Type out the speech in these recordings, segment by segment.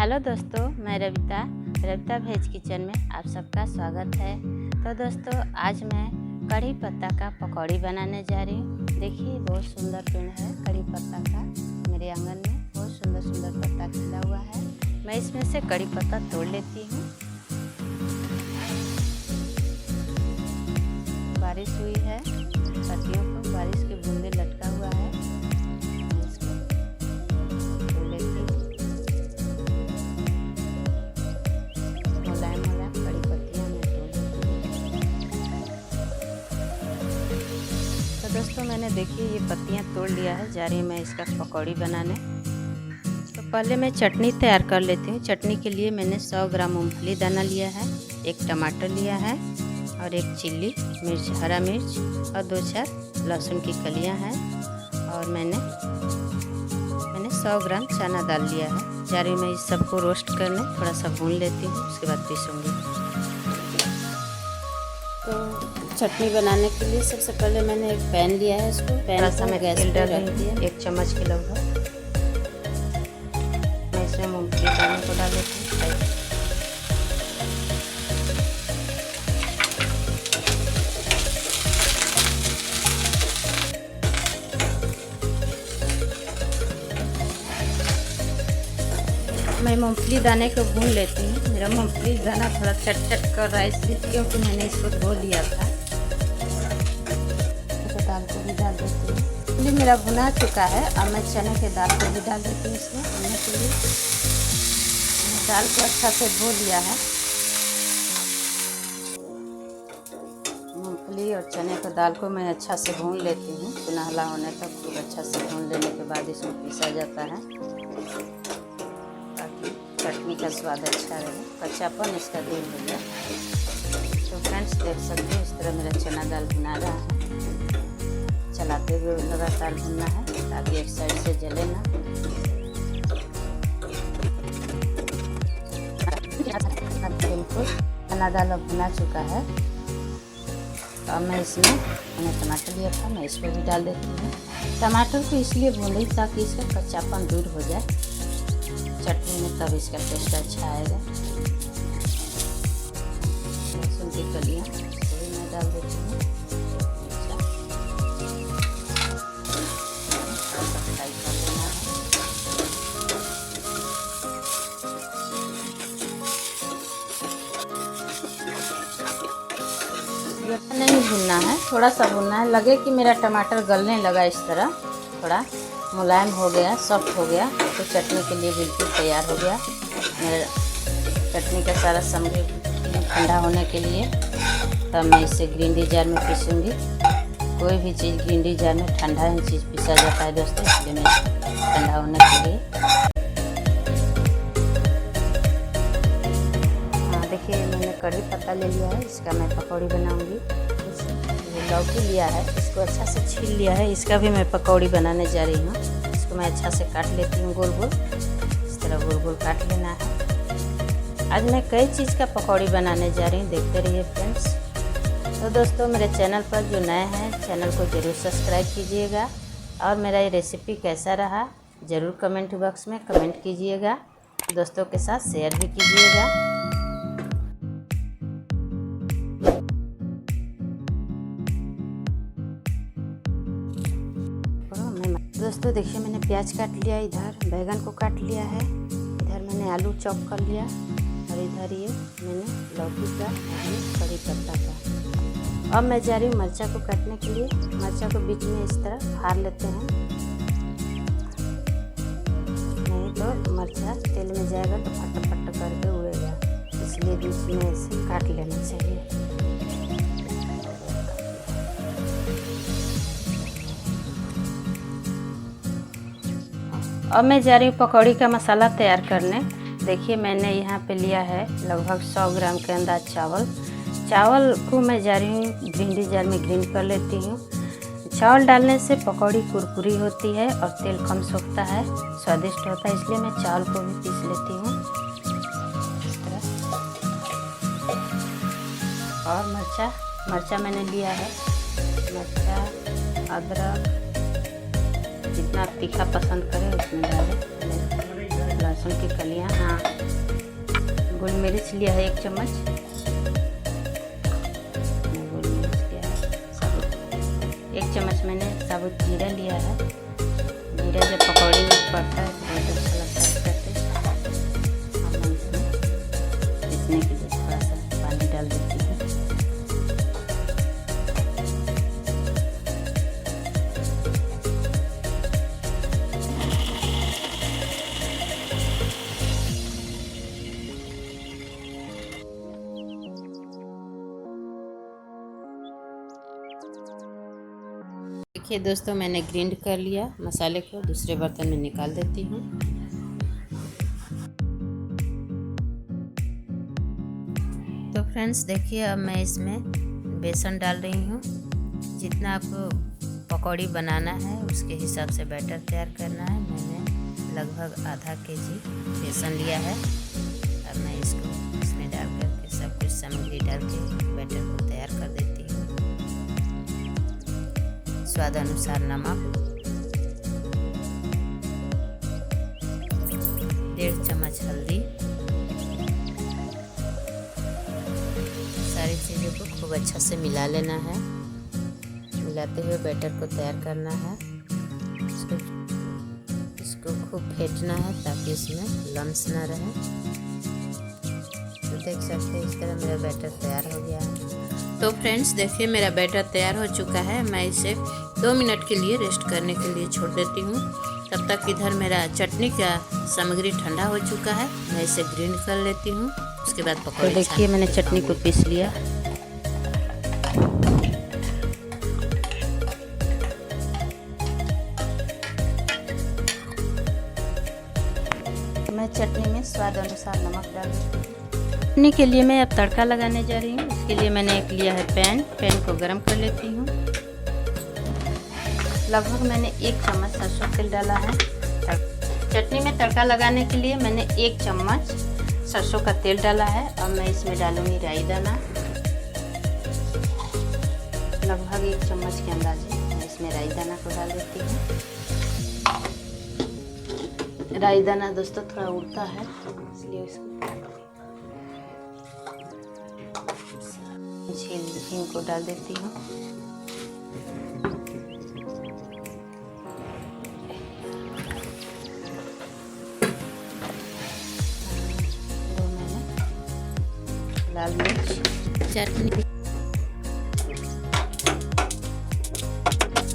Hello दोस्तों, मैं Ravita veg kitchen में आप सबका स्वागत है। तो दोस्तों, आज मैं कड़ी पत्ता का पकौड़ी बनाने जा रही हूँ। देखिए, बहुत सुंदर पेड़ है कड़ी पत्ता का। मेरे आंगन में बहुत सुंदर सुंदर पत्ता खिला हुआ है। मैं इसमें से कड़ी पत्ता तोड़ लेती हूँ। बारिश हुई है, पत्तियों को बारिश के बूंदे लटका हुआ है। तो दोस्तों, मैंने देखिए ये पत्तियां तोड़ लिया है। जा रही है मैं इसका पकौड़ी बनाने। तो पहले मैं चटनी तैयार कर लेती हूँ। चटनी के लिए मैंने 100 ग्राम मूंगफली दाना लिया है, एक टमाटर लिया है और एक चिल्ली मिर्च, हरा मिर्च और 2-4 लहसुन की कलियाँ हैं। और मैंने 100 ग्राम चना दाल लिया है। जा रही मैं इस सबको रोस्ट करने, थोड़ा सा भून लेती हूँ, उसके बाद पीसूँगी। तो चटनी बनाने के लिए सबसे पहले मैंने एक पैन लिया है। इसको पैन सा मैं गैस पे रख दिया, 1 चम्मच के लगभग। मैं इसमें मूंगफली दाने को डाल देती हूँ। मैं मूंगफली दाने को भून लेती हूँ। मेरा मूंगफली दाना थोड़ा चट कर रहा है इसलिए, क्योंकि मैंने इसको धो लिया था। तो दाल को भी डाल देती हूँ। इसलिए मेरा भुना चुका है। अब मैं चने के दाल को भी डाल देती हूँ इसमें भुनने के लिए। मैंने दाल को अच्छा से धो लिया है। मूंगफली और चने के दाल को मैं अच्छा से भून लेती हूँ, सुनहला होने तक खूब अच्छा से भून लेने के बाद इसमें पीसा जाता है ताकि चटनी का स्वाद अच्छा रहे, कच्चापन इसका दूर हो जाए। तो फ्रेंड्स, देख सकते हो इस तरह मेरा चना दाल भुना रहा है। चलाते हुए लगातार भुनना है ताकि एक साइड से जले ना। बिल्कुल चना दाल अब भुना चुका है। तो अब मैं इसमें, मैंने टमाटर लिया था, मैं इसको भी डाल देती हूँ। टमाटर को इसलिए भून रही ताकि इसका कच्चापन दूर हो जाए चटनी में, तब इसका टेस्ट अच्छा आएगा। लहसुन की कलियाँ भी मैं डाल देती हूँ। फ्राई कर लेना है। ज़्यादा नहीं भूनना है, थोड़ा सा भूनना है। लगे कि मेरा टमाटर गलने लगा, इस तरह थोड़ा मुलायम हो गया, सॉफ्ट हो गया, तो चटनी के लिए बिल्कुल तैयार हो गया। मेरा चटनी का सारा सामग्री ठंडा होने के लिए, तब मैं इसे ग्राइंडर जार में पीसूँगी। कोई भी चीज़ ग्राइंडर जार में ठंडा ही चीज़ पीसा जाता है दोस्तों, इसलिए मैं ठंडा होने के लिए। हाँ, देखिए मैंने कड़ी पत्ता ले लिया है, इसका मैं पकौड़ी बनाऊँगी। लौकी लिया है, इसको अच्छा से छील लिया है, इसका भी मैं पकौड़ी बनाने जा रही हूँ। इसको मैं अच्छा से काट लेती हूँ, गोल गोल इस तरह गोल गोल काट लेना है। आज मैं कई चीज़ का पकौड़ी बनाने जा रही हूँ, देखते रहिए फ्रेंड्स। तो दोस्तों, मेरे चैनल पर जो नए हैं, चैनल को ज़रूर सब्सक्राइब कीजिएगा। और मेरा ये रेसिपी कैसा रहा ज़रूर कमेंट बॉक्स में कमेंट कीजिएगा। दोस्तों के साथ शेयर भी कीजिएगा। दोस्तों देखिए, मैंने प्याज काट लिया, इधर बैगन को काट लिया है, इधर मैंने आलू चॉप कर लिया और इधर ये मैंने लौकी का और कड़ी पत्ता का। अब मैं जा रही हूँ मिर्चा को काटने के लिए। मिर्चा को बीच में इस तरह फाड़ लेते हैं, नहीं तो मिर्चा तेल में जाएगा तो फट फट करके उड़ेगा, इसलिए बीच में ऐसे काट लेना चाहिए। अब मैं जा रही हूँ पकौड़ी का मसाला तैयार करने। देखिए, मैंने यहाँ पे लिया है लगभग 100 ग्राम के अंदाज चावल को मैं जा रही हूँ ग्राइंडर जार में ग्राइंड कर लेती हूँ। चावल डालने से पकौड़ी कुरकुरी होती है और तेल कम सोखता है, स्वादिष्ट होता है, इसलिए मैं चावल को भी पीस लेती हूँ इस तरह। और मिर्चा मैंने लिया है, मिर्चा, अदरक, जितना आप तीखा पसंद करें उसमें डालें। लहसुन की कलियाँ, हाँ गोल मिर्च लिया है 1 चम्मच, गोल मिर्च लिया है साबुत। 1 चम्मच मैंने साबुत जीरा लिया है। जीरा जब पकौड़े में पड़ता है तो बहुत अच्छा लगता है इसका टेस्ट। अब मैं इसमें पीसने के लिए थोड़ा सा पानी डाल देती हूँ। देखिए दोस्तों, मैंने ग्राइंड कर लिया मसाले को, दूसरे बर्तन में निकाल देती हूँ। तो फ्रेंड्स देखिए, अब मैं इसमें बेसन डाल रही हूँ। जितना आपको पकौड़ी बनाना है उसके हिसाब से बैटर तैयार करना है। मैंने लगभग आधा केजी बेसन लिया है। अब मैं इसको इसमें डाल करके सब कुछ सामग्री डाल के बैटर को तैयार कर देती हूँ। स्वाद अनुसार नमक, 1.5 चम्मच हल्दी, सारी चीज़ों को खूब अच्छा से मिला लेना है। मिलाते हुए बैटर को तैयार करना है। इसको खूब फेंटना है ताकि इसमें लम्स ना रहे। तो देख सकते हैं इस तरह मेरा बैटर तैयार हो गया है। तो फ्रेंड्स देखिए, मेरा बैटर तैयार हो चुका है। मैं इसे 2 मिनट के लिए रेस्ट करने के लिए छोड़ देती हूँ। तब तक इधर मेरा चटनी का सामग्री ठंडा हो चुका है। मैं इसे ग्राइंड कर लेती हूँ, उसके बाद पकौड़े। तो देखिए, मैंने चटनी को पीस लिया। मैं चटनी में स्वाद अनुसार नमक डाल देती हूँ। चटनी के लिए मैं अब तड़का लगाने जा रही हूँ। इसके लिए मैंने एक लिया है पैन को गरम कर लेती हूँ। लगभग मैंने 1 चम्मच सरसों तेल डाला है। चटनी में तड़का लगाने के लिए मैंने 1 चम्मच सरसों का तेल डाला है। अब मैं इसमें डालूंगी राई दाना, लगभग 1 चम्मच के अंदाजे मैं इसमें राई दाना को डाल देती हूँ। राई दाना दोस्तों थोड़ा उड़ता है, इसलिए इसको हींग को डाल देती हूँ। लाल मिर्च, चटनी,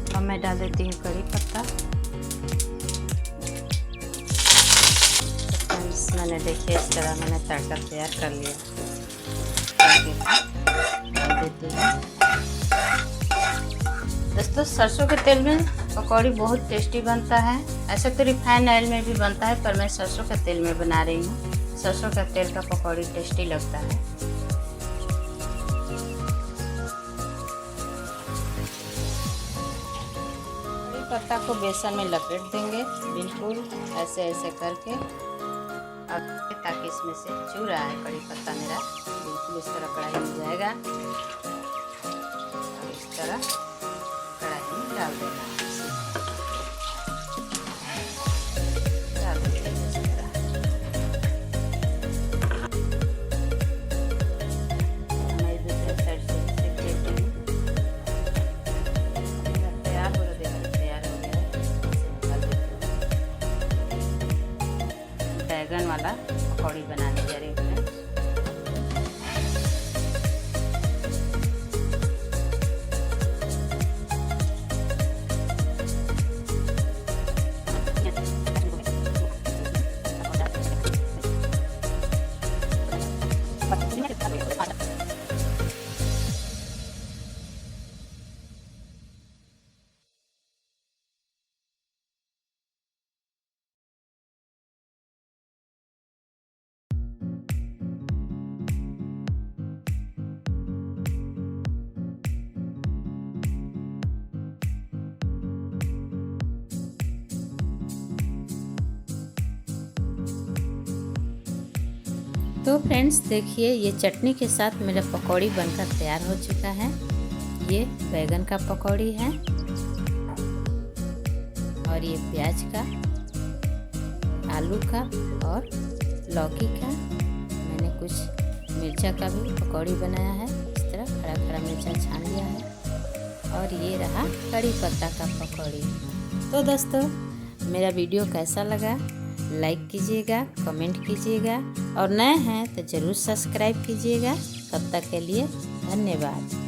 और मैं डाल देती हूँ करी पत्ता। मैंने देखिए इस तरह मैंने तड़का तैयार कर लिया। डाल देती हूँ। दोस्तों सरसों के तेल में पकौड़ी बहुत टेस्टी बनता है। ऐसे तो रिफाइंड ऑयल में भी बनता है, पर मैं सरसों के तेल में बना रही हूँ। सरसों का तेल का पकौड़ी टेस्टी लगता है। पत्ता को बेसन में लपेट देंगे, बिल्कुल ऐसे ऐसे करके, ताकि इसमें से चू रहा है कड़ी पत्ता मेरा, बिल्कुल इस तरह कढ़ाई में जाएगा। और इस तरह कढ़ाई में डाल देना है। डाल देते हैं इस तरह। मैं दूसरे साइड से सेक लेती हूँ। तैयार हो गया है, इसे निकाल देती हूँ। बैगन वाला पकौड़ी बनाने जा रही हूँ। तो फ्रेंड्स देखिए, ये चटनी के साथ मेरा पकौड़ी बनकर तैयार हो चुका है। ये बैगन का पकौड़ी है और ये प्याज का। आलू का और लौकी का, मैंने कुछ मिर्चा का भी पकौड़ी बनाया है। इस तरह खड़ा खड़ा मिर्चा छान लिया है। और ये रहा कड़ी पत्ता का पकौड़ी। तो दोस्तों, मेरा वीडियो कैसा लगा लाइक कीजिएगा, कमेंट कीजिएगा और नए हैं तो ज़रूर सब्सक्राइब कीजिएगा। तब तक के लिए धन्यवाद।